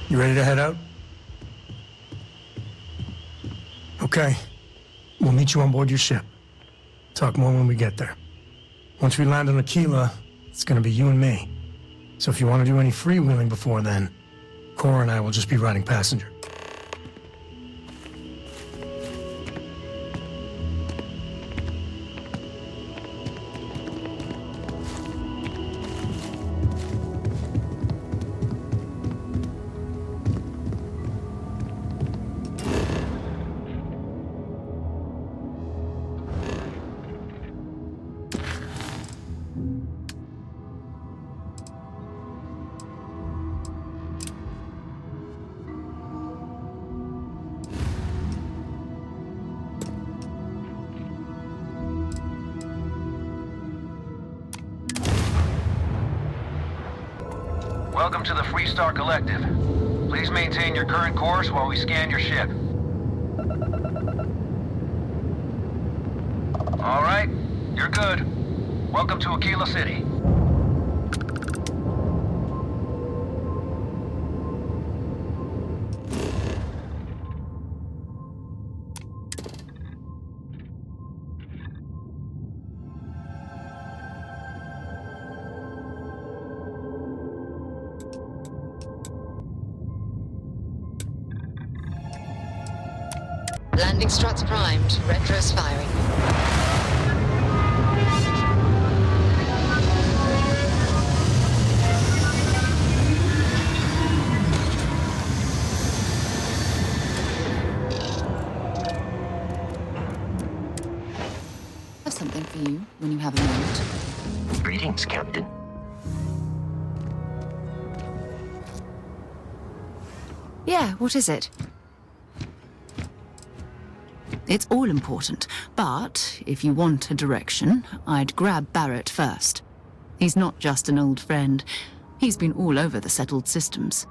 You ready to head out? Okay. We'll meet you on board your ship. Talk more when we get there. Once we land on Aquila, it's gonna be you and me. So if you want to do any freewheeling before then, Cora and I will just be riding passenger. Welcome to the Freestar Collective. Please maintain your current course while we scan your ship. All right, you're good. Welcome to Aquila City. Landing struts primed. Retros firing. Have something for you when you have a moment. Greetings, Captain. Yeah, what is it? It's all important, but if you want a direction, I'd grab Barrett first. He's not just an old friend. He's been all over the settled systems.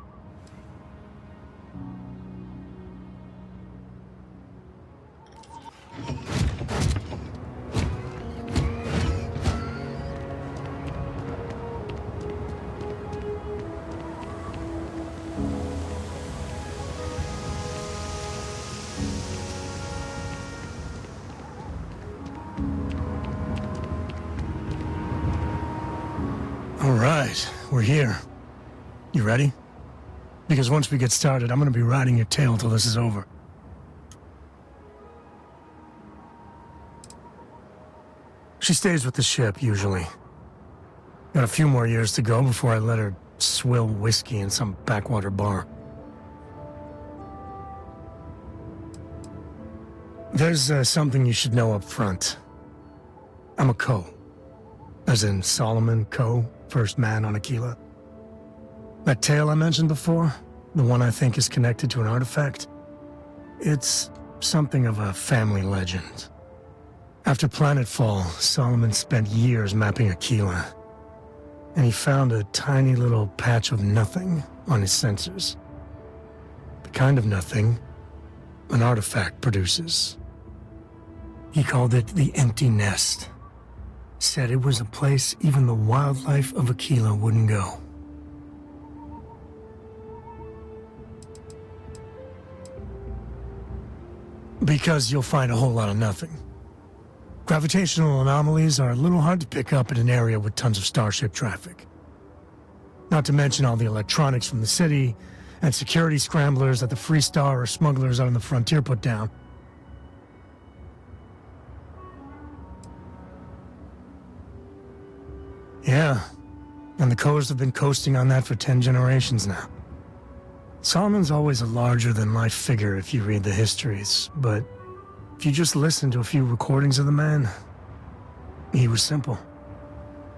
All right, we're here. You ready? Because once we get started, I'm gonna be riding your tail till this is over. She stays with the ship, usually. Got a few more years to go before I let her swill whiskey in some backwater bar. There's something you should know up front. I'm a Co. As in Solomon Co., first man on Aquila. That tale I mentioned before, the one I think is connected to an artifact, it's something of a family legend. After planetfall, Solomon spent years mapping Aquila, and he found a tiny little patch of nothing on his sensors. The kind of nothing an artifact produces. He called it the Empty Nest. Said it was a place even the wildlife of Aquila wouldn't go. Because you'll find a whole lot of nothing. Gravitational anomalies are a little hard to pick up in an area with tons of starship traffic. Not to mention all the electronics from the city, and security scramblers that the Freestar or smugglers out on the frontier put down. Yeah, and the Coast have been coasting on that for 10 generations now. Solomon's always a larger-than-life figure if you read the histories, but if you just listen to a few recordings of the man, he was simple.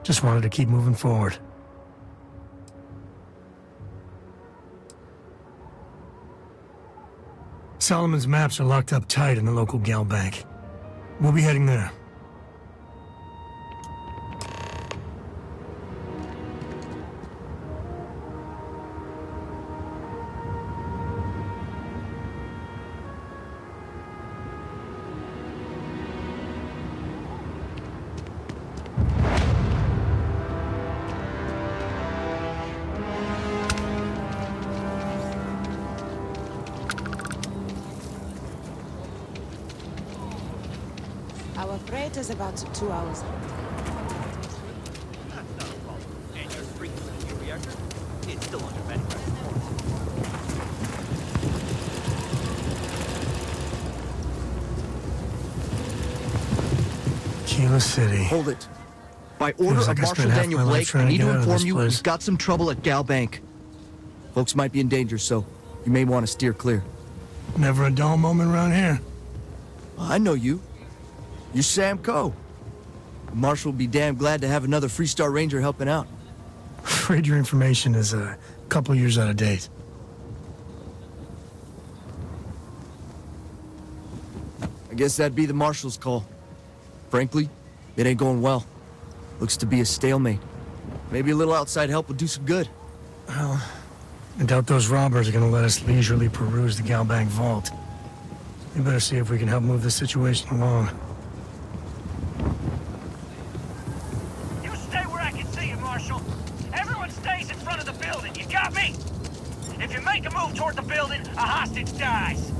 Just wanted to keep moving forward. Solomon's maps are locked up tight in the local gal bank. We'll be heading there. Our freight is about 2 hours. That's not a problem. And your frequency reactor? It's still under manufacturing. Kilo City. Hold it. By order Feels of like I spent Marshal half Daniel my life Blake, trying I to need get to out of inform this you place. we've got some trouble at Gal Bank. Folks might be in danger, so you may want to steer clear. Never a dull moment around here. I know you. You're Sam Coe. Marshal will be damn glad to have another Freestar Ranger helping out. Afraid your information is a couple years out of date. I guess that'd be the Marshal's call. Frankly, it ain't going well. Looks to be a stalemate. Maybe a little outside help would do some good. Well, I doubt those robbers are gonna let us leisurely peruse the Galbank vault. We better see if we can help move this situation along. You stay where I can see you, Marshal. Everyone stays in front of the building. You got me? If you make a move toward the building, a hostage dies.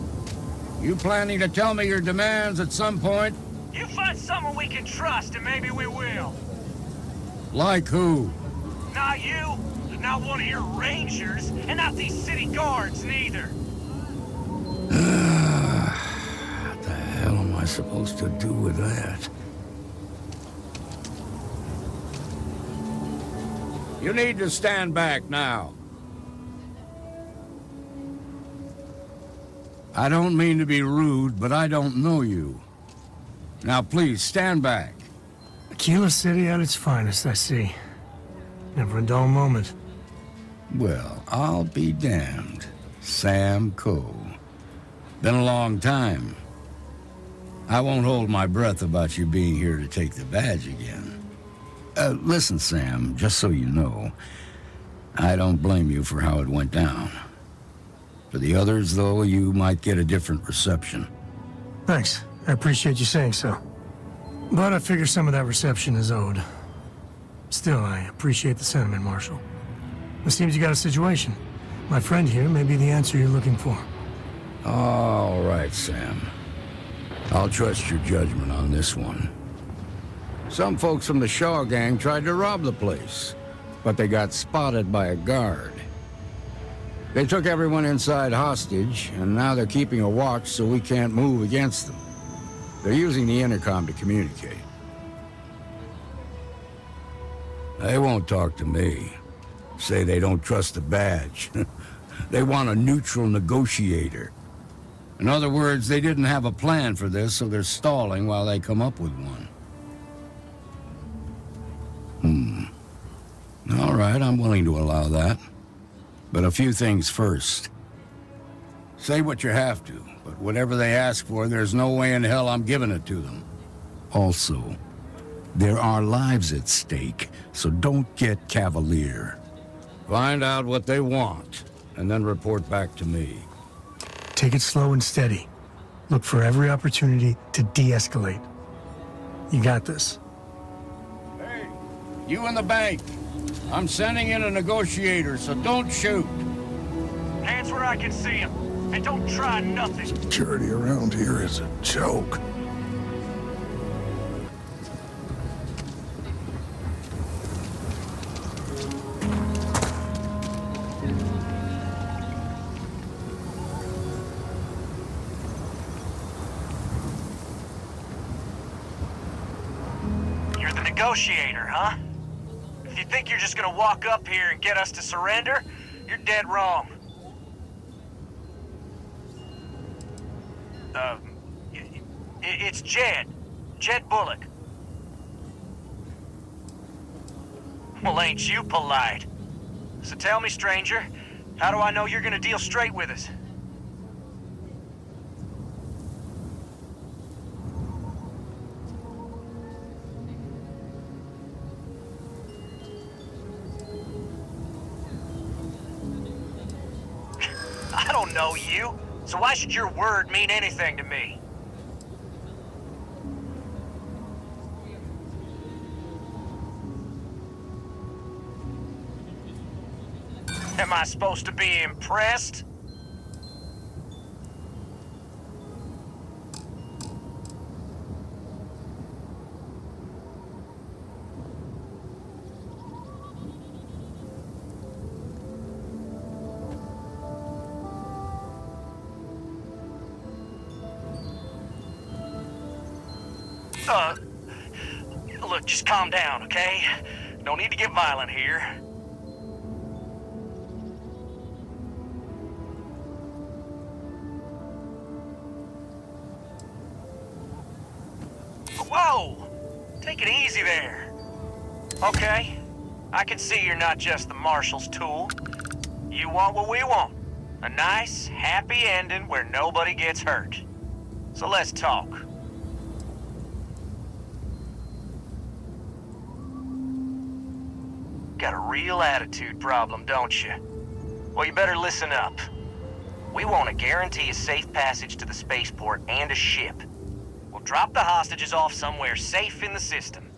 You planning to tell me your demands at some point? You find someone we can trust, and maybe we will. Like who? Not you, not one of your rangers, and not these city guards, neither. What the hell am I supposed to do with that? You need to stand back now. I don't mean to be rude, but I don't know you. Now please, stand back. Kilo City at its finest, I see. Never a dull moment. Well, I'll be damned. Sam Coe. Been a long time. I won't hold my breath about you being here to take the badge again. Listen, Sam, just so you know, I don't blame you for how it went down. For the others, though, you might get a different reception. Thanks. I appreciate you saying so. But I figure some of that reception is owed. Still, I appreciate the sentiment, Marshal. It seems you got a situation. My friend here may be the answer you're looking for. All right, Sam. I'll trust your judgment on this one. Some folks from the Shaw gang tried to rob the place, but they got spotted by a guard. They took everyone inside hostage, and now they're keeping a watch so we can't move against them. They're using the intercom to communicate. They won't talk to me. Say they don't trust the badge. They want a neutral negotiator. In other words, they didn't have a plan for this, so they're stalling while they come up with one. All right, I'm willing to allow that. But a few things first. Say what you have to, but whatever they ask for, there's no way in hell I'm giving it to them. Also, there are lives at stake, so don't get cavalier. Find out what they want, and then report back to me. Take it slow and steady. Look for every opportunity to de-escalate. You got this. Hey, you in the bank. I'm sending in a negotiator, so don't shoot. Hands where I can see him. And don't try nothing. Security around here is a joke. You're the negotiator, huh? If you think you're just gonna walk up here and get us to surrender, you're dead wrong. It's Jed. Jed Bullock. Well, ain't you polite? So tell me, stranger, how do I know you're gonna deal straight with us? don't know you, so why should your word mean anything to me? Am I supposed to be impressed? Look, just calm down, okay? No need to get violent here. Whoa! Take it easy there. Okay, I can see you're not just the Marshal's tool. You want what we want. A nice, happy ending where nobody gets hurt. So let's talk. Got a real attitude problem, don't you? Well, you better listen up. We want to guarantee a safe passage to the spaceport and a ship. We'll drop the hostages off somewhere safe in the system.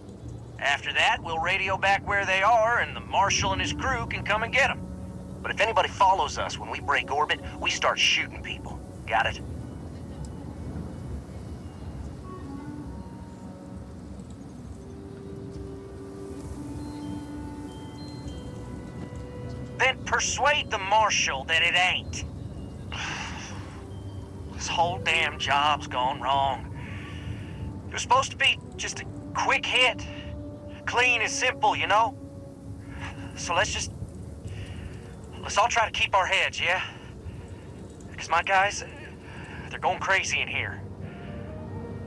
After that, we'll radio back where they are, and the Marshal and his crew can come and get them. But if anybody follows us when we break orbit, we start shooting people. Got it? Then persuade the Marshal that it ain't. This whole damn job's gone wrong. It was supposed to be just a quick hit. Clean and simple, you know? So let's all try to keep our heads, yeah? Because my guys, they're going crazy in here.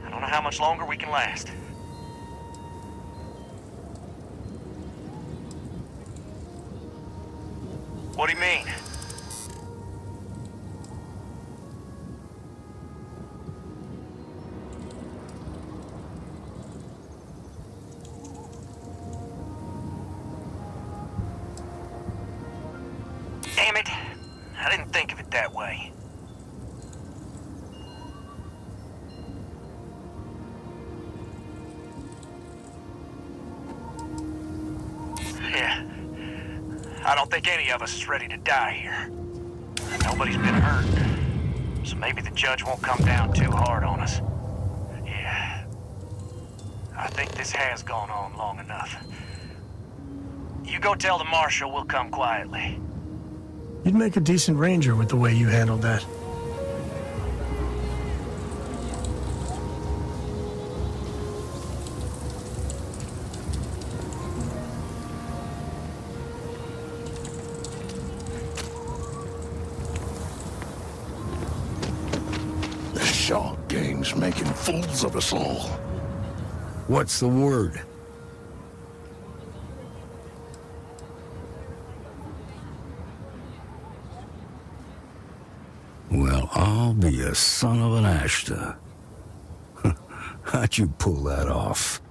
I don't know how much longer we can last. What do you mean? Damn it. I didn't think of it that way. Yeah. I don't think any of us is ready to die here. Nobody's been hurt. So maybe the judge won't come down too hard on us. Yeah. I think this has gone on long enough. You go tell the Marshal we'll come quietly. You'd make a decent ranger with the way you handled that. The shark gang's making fools of us all. What's the word? Well, I'll be a son of an Ashta. How'd you pull that off?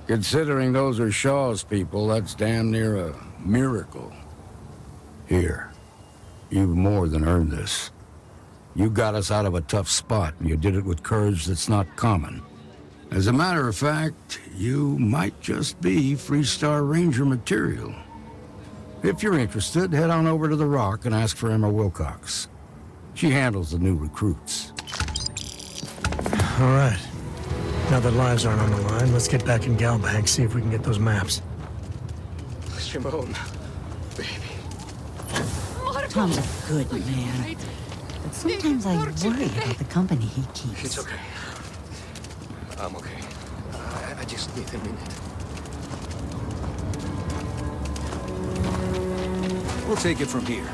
Considering those are Shaw's people, that's damn near a miracle. Here, you've more than earned this. You got us out of a tough spot, and you did it with courage that's not common. As a matter of fact, you might just be Freestar Ranger material. If you're interested, head on over to the Rock and ask for Emma Wilcox. She handles the new recruits. All right. Now that lives aren't on the line, let's get back in Galbank, see if we can get those maps. Shimon, baby. Tom's a good man. But sometimes I worry about the company he keeps. It's okay. I'm okay. I just need a minute. We'll take it from here.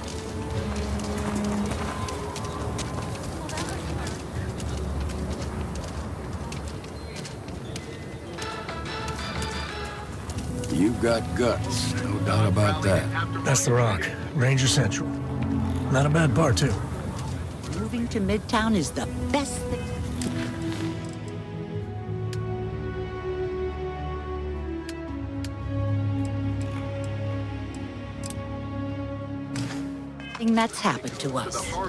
You've got guts, no doubt about that. That's the Rock. Ranger Central. Not a bad bar, too. Moving to Midtown is the best thing. Thing that's happened to us. All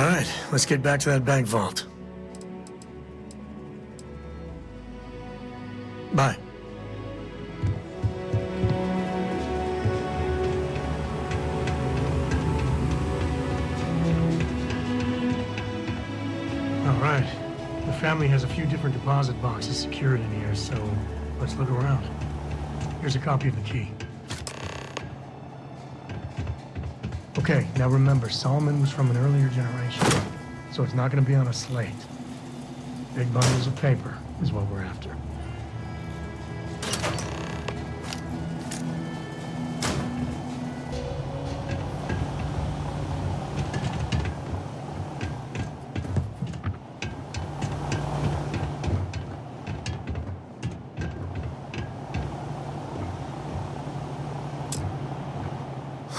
right, let's get back to that bank vault. Bye. All right. The family has a few different deposit boxes secured in here, so let's look around. Here's a copy of the key. Okay, now remember, Solomon was from an earlier generation, so it's not going to be on a slate. Big bundles of paper is what we're after.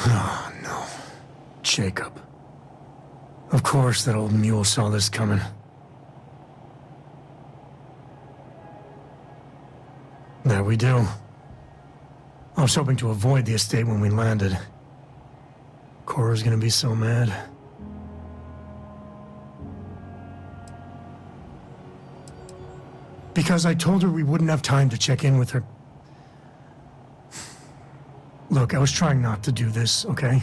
Oh, no. Jacob. Of course that old mule saw this coming. There we do. I was hoping to avoid the estate when we landed. Cora's gonna be so mad. Because I told her we wouldn't have time to check in with her. Look, I was trying not to do this, okay?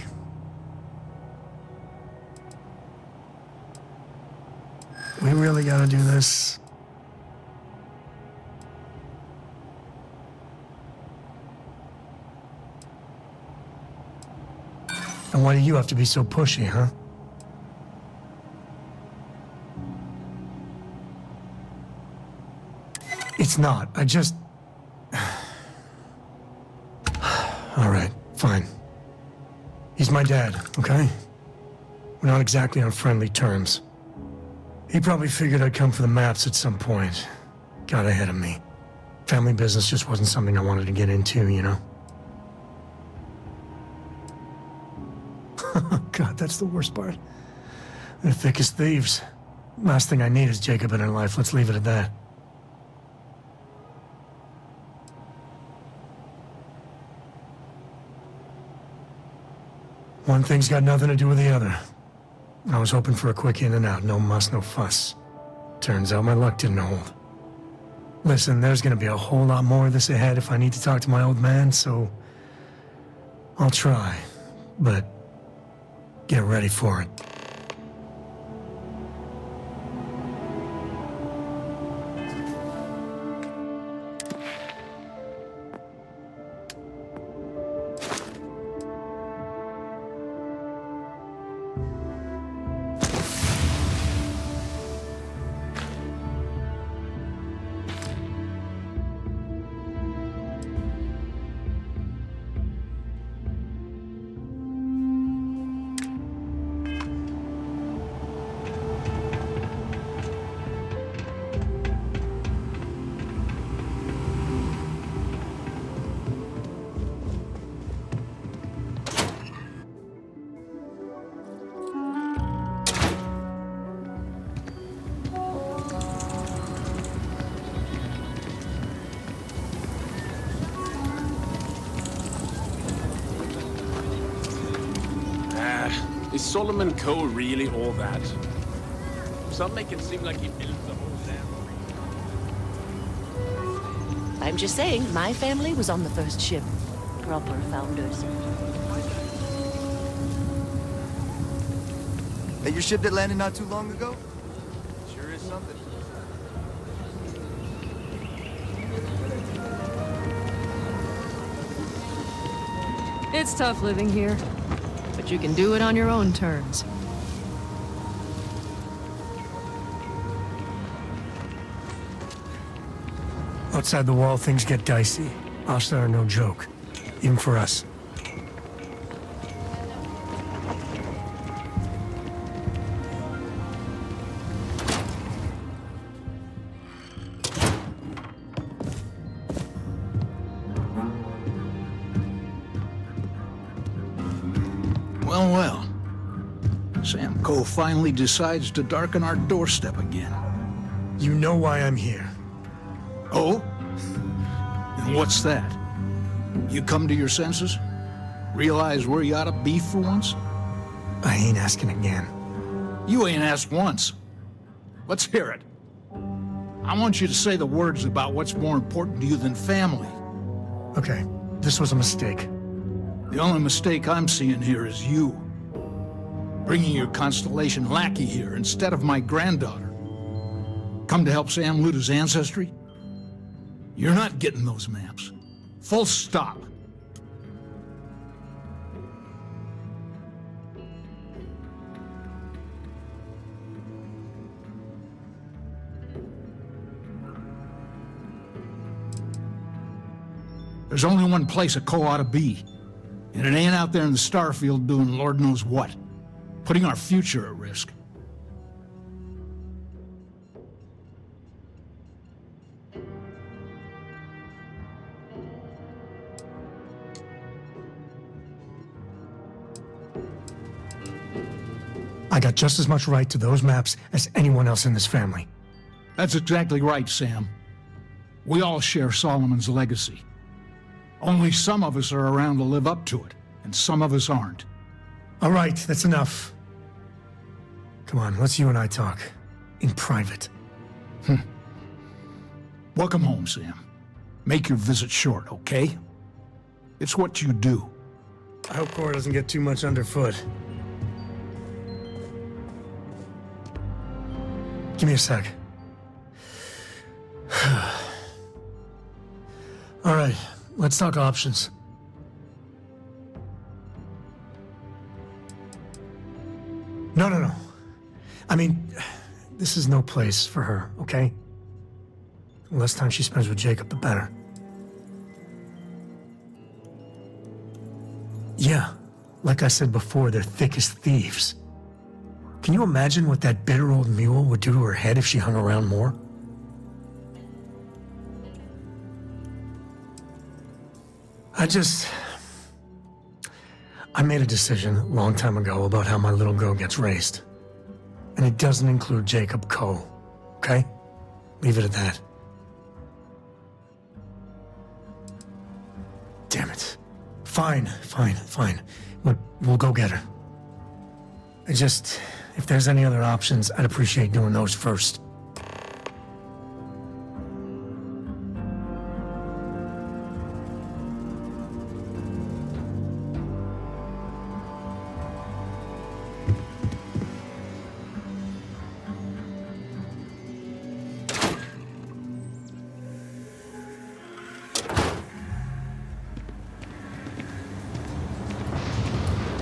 We really gotta do this. And why do you have to be so pushy, huh? It's not. I just... All right, fine. He's my dad, okay? We're not exactly on friendly terms. He probably figured I'd come for the maps at some point. Got ahead of me. Family business just wasn't something I wanted to get into, you know? God, that's the worst part. They're thick as thieves. Last thing I need is Jacob in her life. Let's leave it at that. One thing's got nothing to do with the other. I was hoping for a quick in and out. No muss, no fuss. Turns out my luck didn't hold. Listen, there's gonna be a whole lot more of this ahead if I need to talk to my old man, so... I'll try, but... get ready for it. Is Solomon Coe really all that? Some make it seem like he built the whole damn. I'm just saying, my family was on the first ship. Proper founders. That your ship that landed not too long ago? Sure is something. It's tough living here, but you can do it on your own terms. Outside the wall, things get dicey. Ashlar are no joke, even for us. Well, well. Sam Coe finally decides to darken our doorstep again. You know why I'm here. Oh? And what's that? You come to your senses? Realize where you ought to be for once? I ain't asking again. You ain't asked once. Let's hear it. I want you to say the words about what's more important to you than family. Okay, this was a mistake. The only mistake I'm seeing here is you. Bringing your Constellation lackey here instead of my granddaughter. Come to help Sam loot his ancestry? You're not getting those maps. Full stop. There's only one place a Coe ought to be. And it ain't out there in the Starfield doing Lord knows what. Putting our future at risk. I got just as much right to those maps as anyone else in this family. That's exactly right, Sam. We all share Solomon's legacy. Only some of us are around to live up to it, and some of us aren't. All right, that's enough. Come on, let's you and I talk. In private. Welcome home, Sam. Make your visit short, okay? It's what you do. I hope Cora doesn't get too much underfoot. Give me a sec. All right, let's talk options. No. I mean, this is no place for her, okay? The less time she spends with Jacob, the better. Yeah, like I said before, they're thick as thieves. Can you imagine what that bitter old mule would do to her head if she hung around more? I made a decision a long time ago about how my little girl gets raised. And it doesn't include Jacob Coe, okay? Leave it at that. Damn it. Fine. We'll go get her. If there's any other options, I'd appreciate doing those first.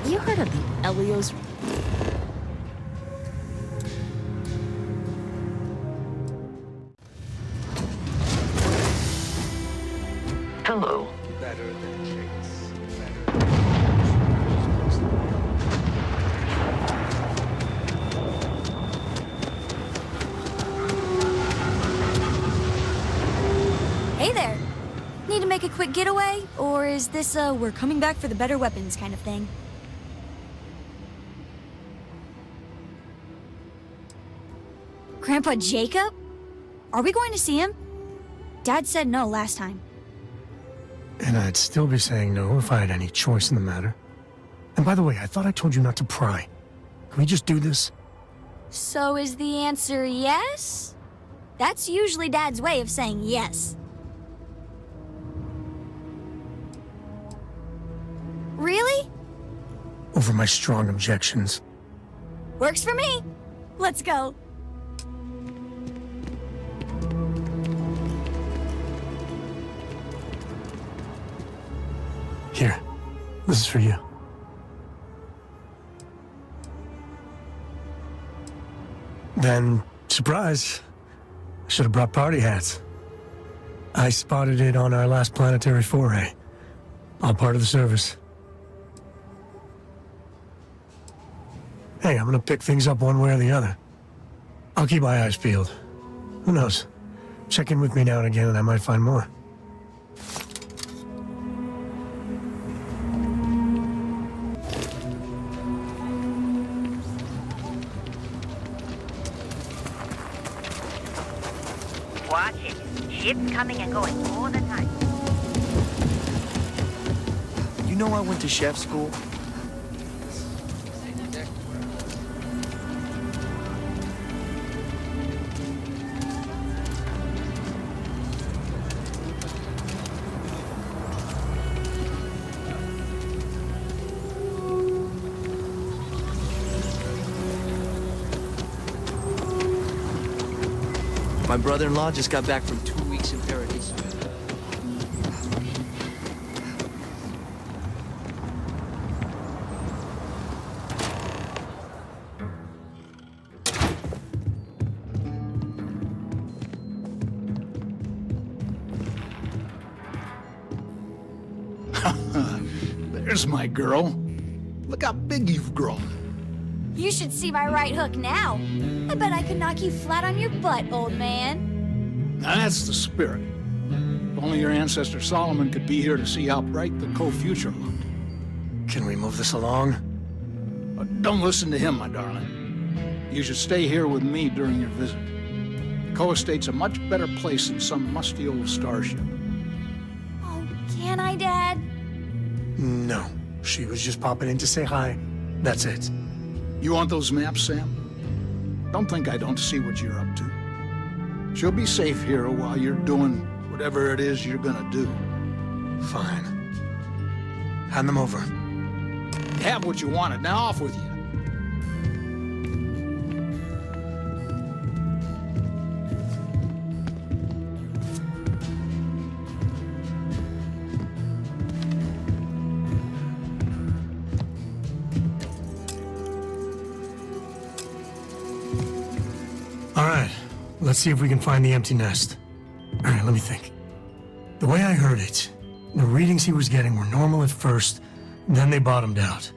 You heard of the Elios? Hello. Better than Chase. Hey there! Need to make a quick getaway? Or is this a we're coming back for the better weapons kind of thing? Grandpa Jacob? Are we going to see him? Dad said no last time. And I'd still be saying no if I had any choice in the matter. And by the way, I thought I told you not to pry. Can we just do this? So is the answer yes? That's usually Dad's way of saying yes. Really? Over my strong objections. Works for me. Let's go. Here, this is for you. Then, surprise, I should have brought party hats. I spotted it on our last planetary foray. All part of the service. Hey, I'm gonna pick things up one way or the other. I'll keep my eyes peeled. Who knows? Check in with me now and again and I might find more. Ships coming and going all the time. You know I went to chef school? My brother-in-law just got back from 2 weeks in paradise. There's my girl. Look how big you've grown. You should see my right hook now. I bet I could knock you flat on your butt, old man. Now that's the spirit. If only your ancestor Solomon could be here to see how bright the co-future looked. Can we move this along? Don't listen to him, my darling. You should stay here with me during your visit. The co-estate's a much better place than some musty old starship. Oh, can I, Dad? No. She was just popping in to say hi. That's it. You want those maps, Sam? Don't think I don't see what you're up to. She'll be safe here while you're doing whatever it is you're gonna do. Fine. Hand them over. You have what you wanted. Now off with you. Let's see if we can find the empty nest. All right, let me think. The way I heard it, the readings he was getting were normal at first, then they bottomed out.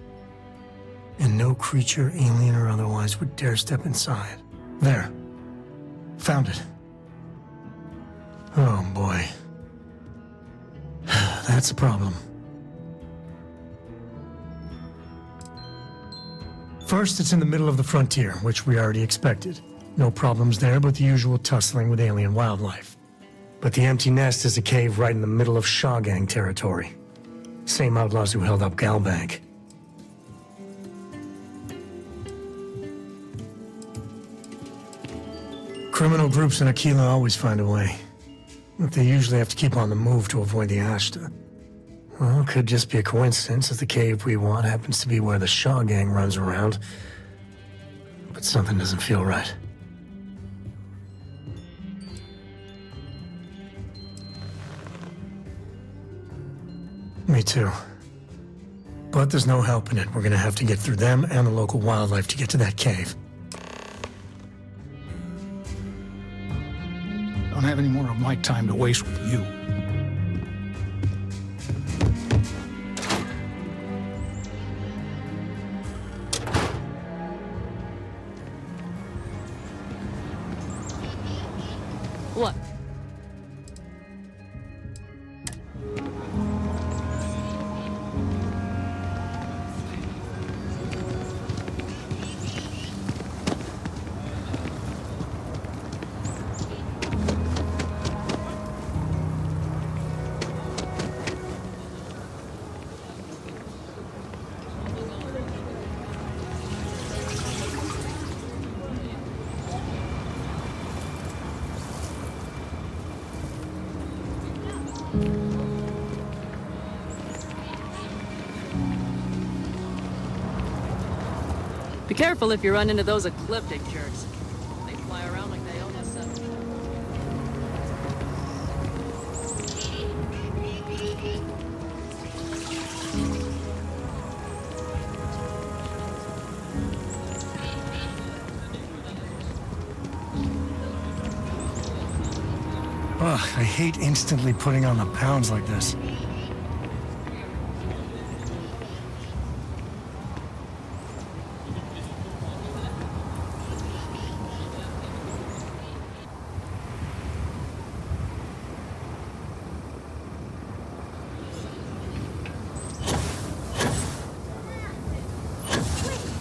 And no creature, alien or otherwise, would dare step inside. There. Found it. Oh, boy. That's a problem. First, it's in the middle of the frontier, which we already expected. No problems there, but the usual tussling with alien wildlife. But the empty nest is a cave right in the middle of Shaw Gang territory. Same outlaws who held up Galbank. Criminal groups in Aquila always find a way. But they usually have to keep on the move to avoid the Ashta. Well, it could just be a coincidence as the cave we want happens to be where the Shaw Gang runs around. But something doesn't feel right. Me too. But there's no helping it. We're gonna have to get through them and the local wildlife to get to that cave. Don't have any more of my time to waste with you. What? Be careful if you run into those ecliptic jerks. They fly around like they own the sun. Ugh, I hate instantly putting on the pounds like this.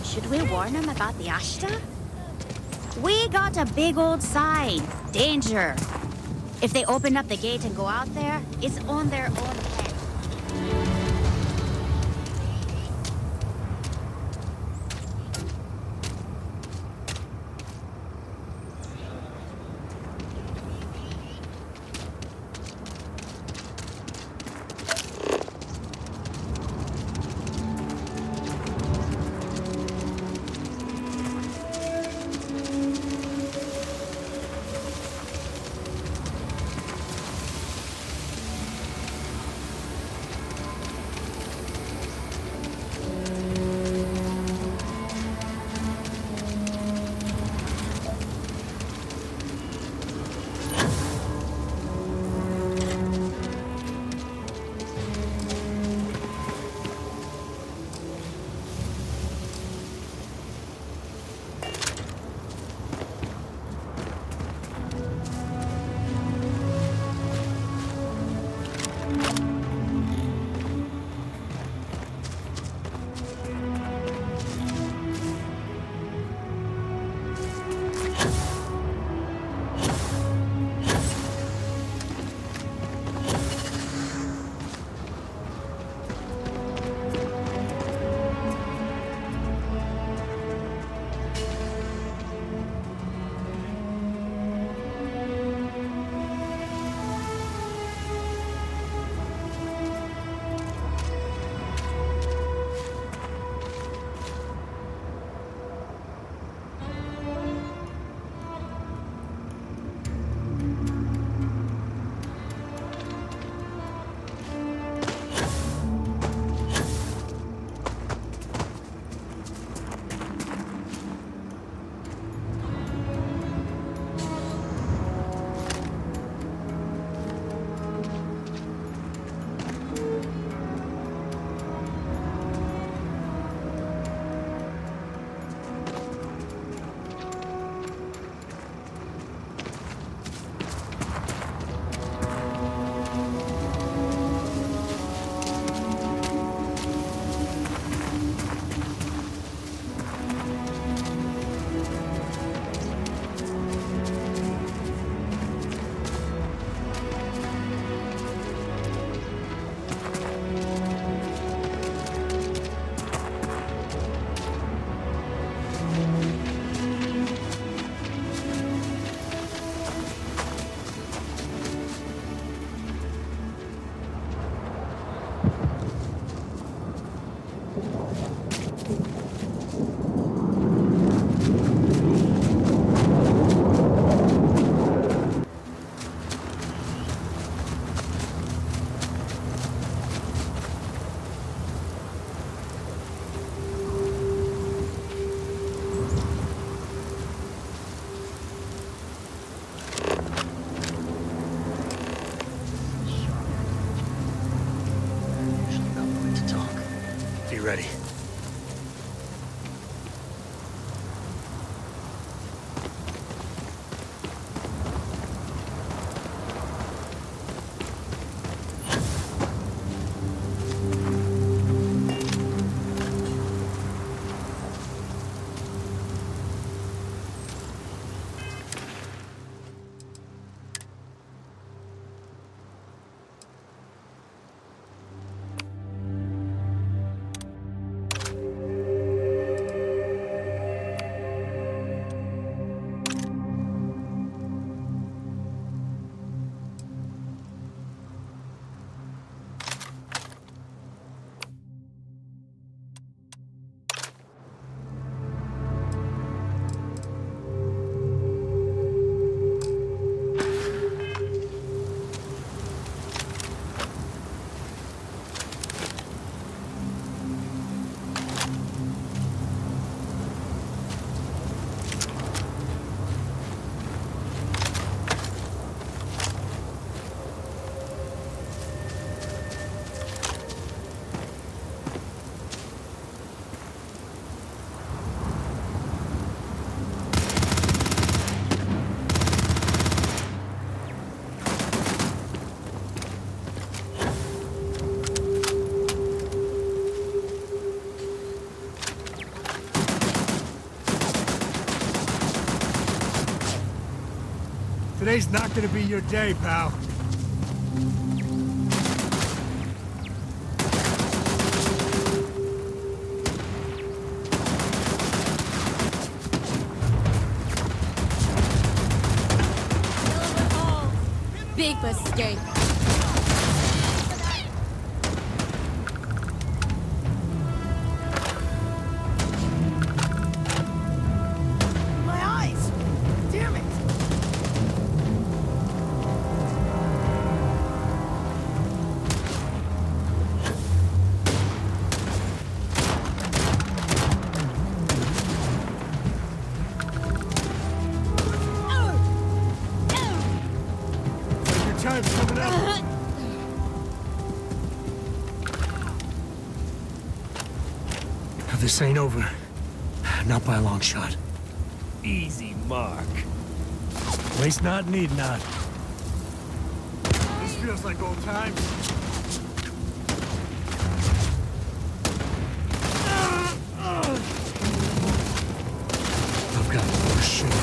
Should we warn them about the Ashta? We got a big old sign. Danger. If they open up the gate and go out there, it's on their own head. Ready. Today's not gonna be your day, pal. Big mistake. My eyes! Damn it! Your time's coming up. This ain't over. Not by a long shot. Easy mark. Waste not, need not. This feels like old times. I've got more shit.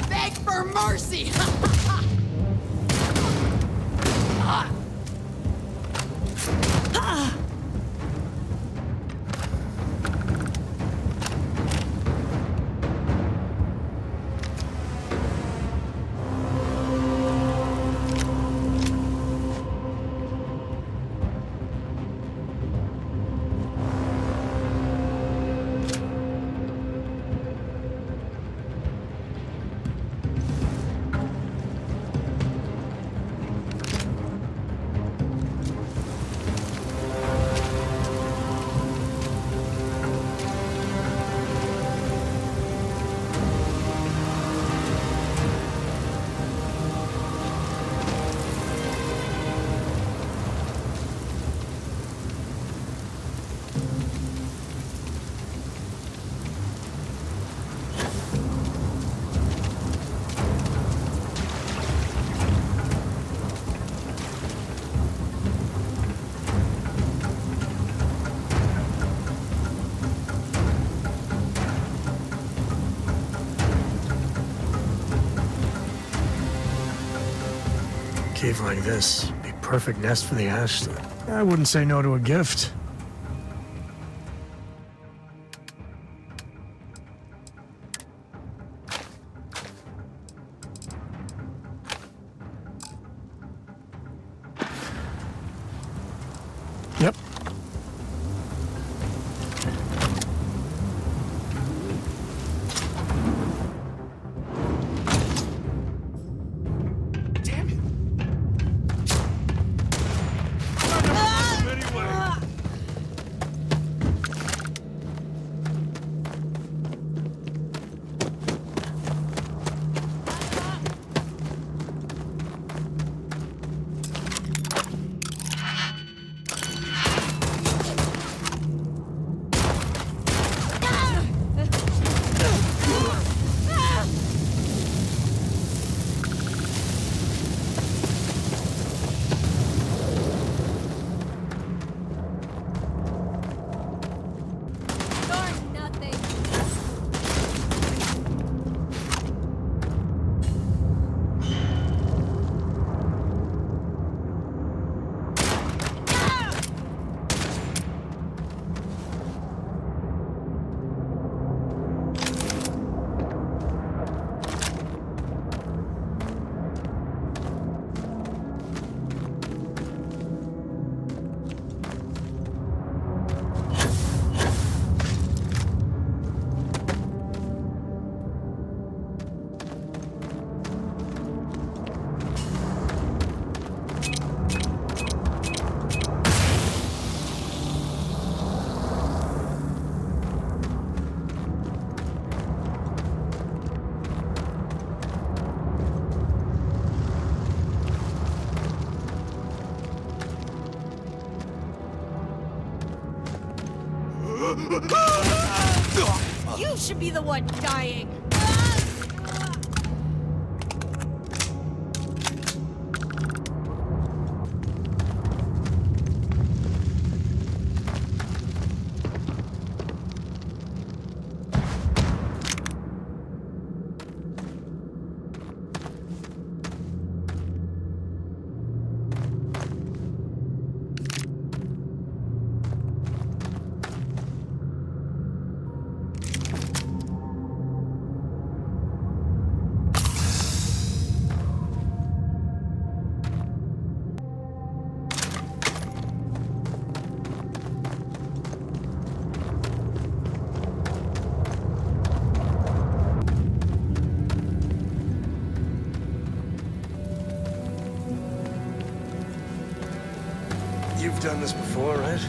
Beg for mercy! Cave like this, be perfect nest for the Ashley. I wouldn't say no to a gift. You should be the one dying. You've done this before, right?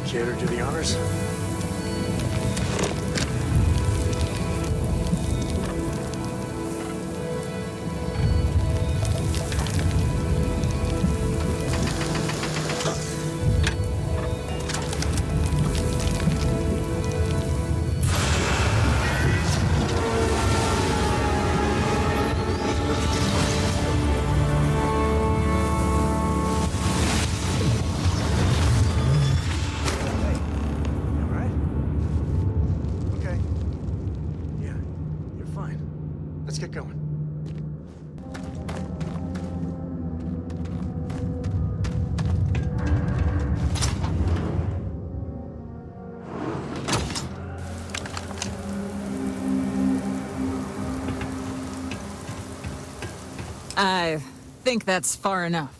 Care to do the honors? Let's get going. I think that's far enough.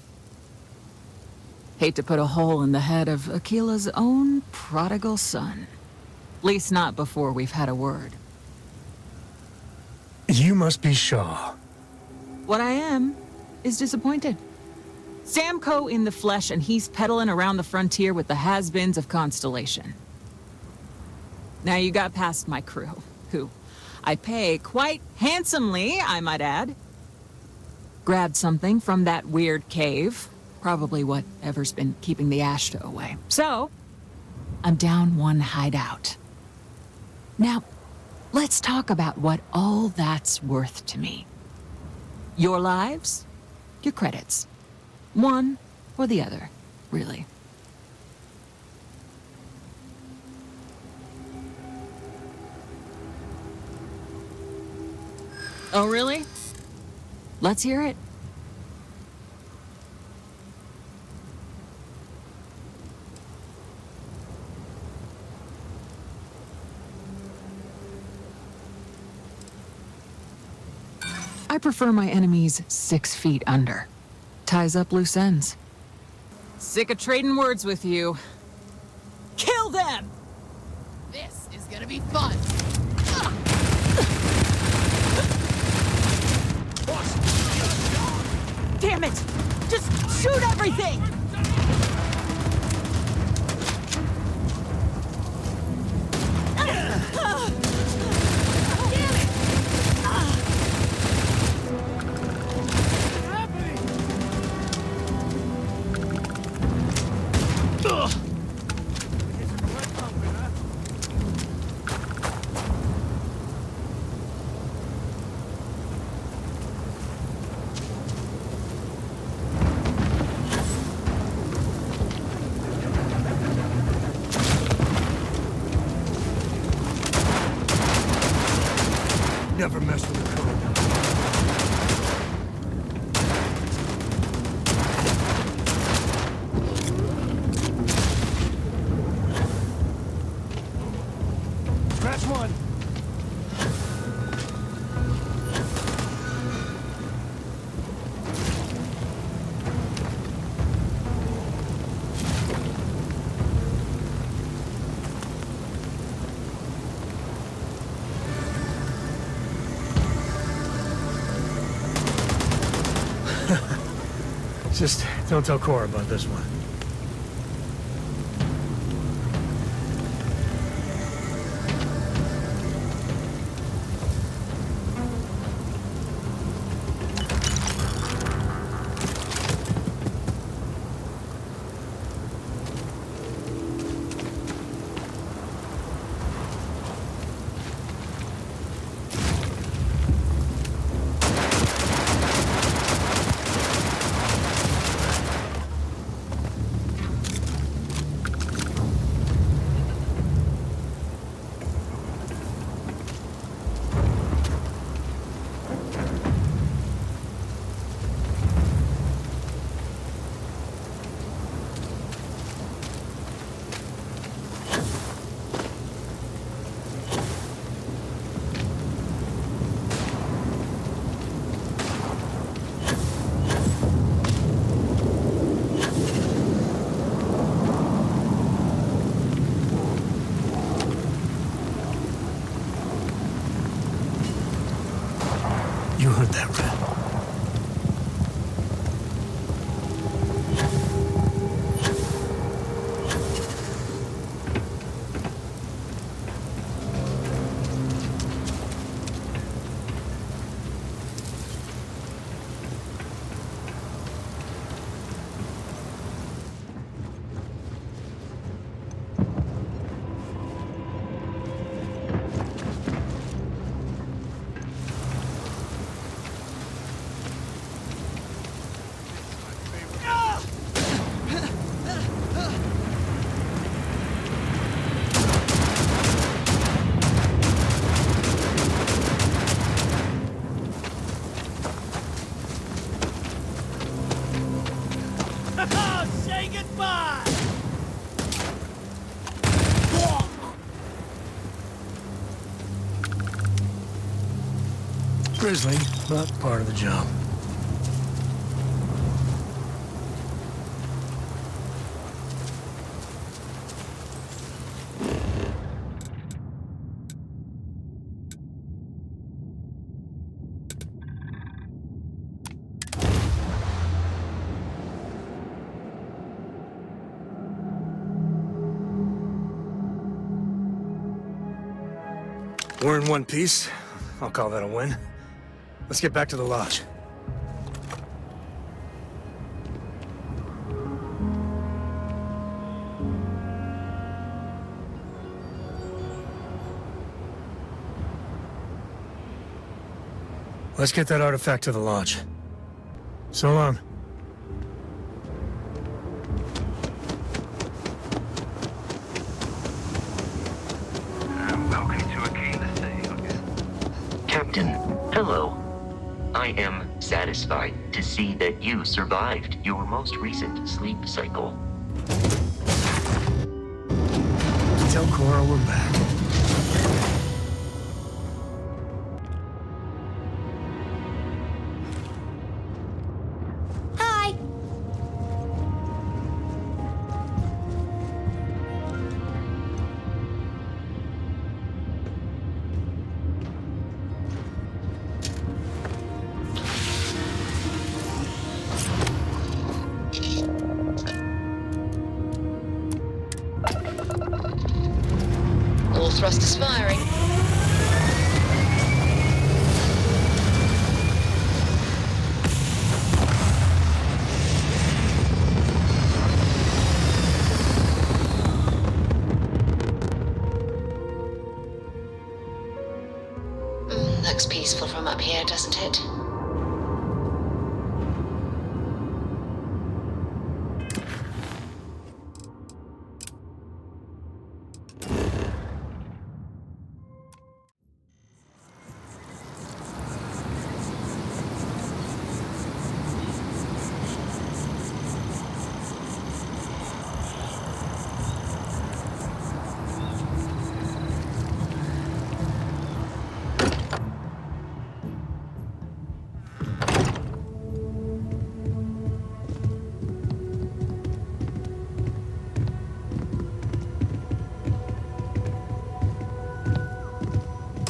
Hate to put a hole in the head of Akila's own prodigal son. At least not before we've had a word. You must be Shaw. What I am is disappointed. Sam Coe in the flesh, and he's peddling around the frontier with the has-beens of Constellation. Now you got past my crew, who I pay quite handsomely, I might add. Grabbed something from that weird cave. Probably whatever's been keeping the Ashta away. So, I'm down one hideout. Now, let's talk about what all that's worth to me. Your lives, your credits. One or the other, really. Oh, really? Let's hear it. I prefer my enemies 6 feet under. Ties up loose ends. Sick of trading words with you. Kill them! This is gonna be fun. Damn it! Just shoot everything! Never mess with the code. Scratch one. Just don't tell Cora about this one. Heard that, Red. Say goodbye! Grisly, but part of the job. We're in one piece. I'll call that a win. Let's get back to the lodge. Let's get that artifact to the lodge. So long. Captain, hello. I am satisfied to see that you survived your most recent sleep cycle. Tell Cora we're back. Hi. All thrusters firing. Looks peaceful from up here, doesn't it?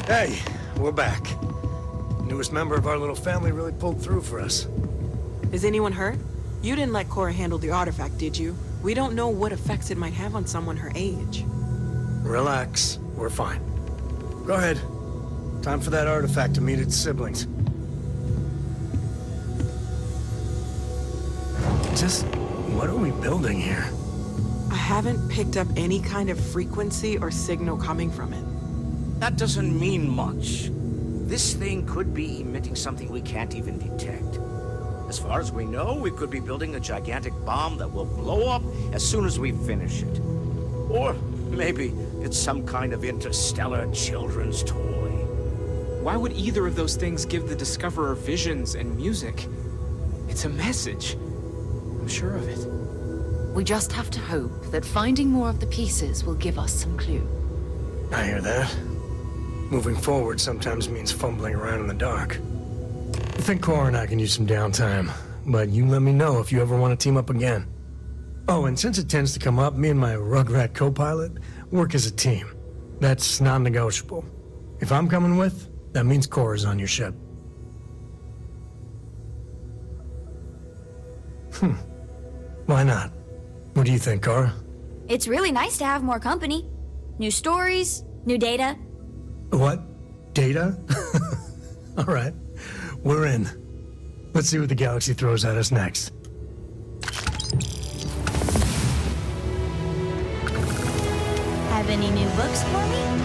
Hey, we're back. Newest member of our little family really pulled through for us. Is anyone hurt? You didn't let Cora handle the artifact, did you? We don't know what effects it might have on someone her age. Relax, we're fine. Go ahead. Time for that artifact to meet its siblings. Just, what are we building here? I haven't picked up any kind of frequency or signal coming from it. That doesn't mean much. This thing could be emitting something we can't even detect. As far as we know, we could be building a gigantic bomb that will blow up as soon as we finish it. Or maybe it's some kind of interstellar children's toy. Why would either of those things give the Discoverer visions and music? It's a message. I'm sure of it. We just have to hope that finding more of the pieces will give us some clue. I hear that. Moving forward sometimes means fumbling around in the dark. I think Cora and I can use some downtime, but you let me know if you ever want to team up again. Oh, and since it tends to come up, me and my Rugrat co-pilot work as a team. That's non-negotiable. If I'm coming with, that means Cora's on your ship. Why not? What do you think, Cora? It's really nice to have more company. New stories, new data. What? Data? All right. We're in. Let's see what the galaxy throws at us next. Have any new books for me?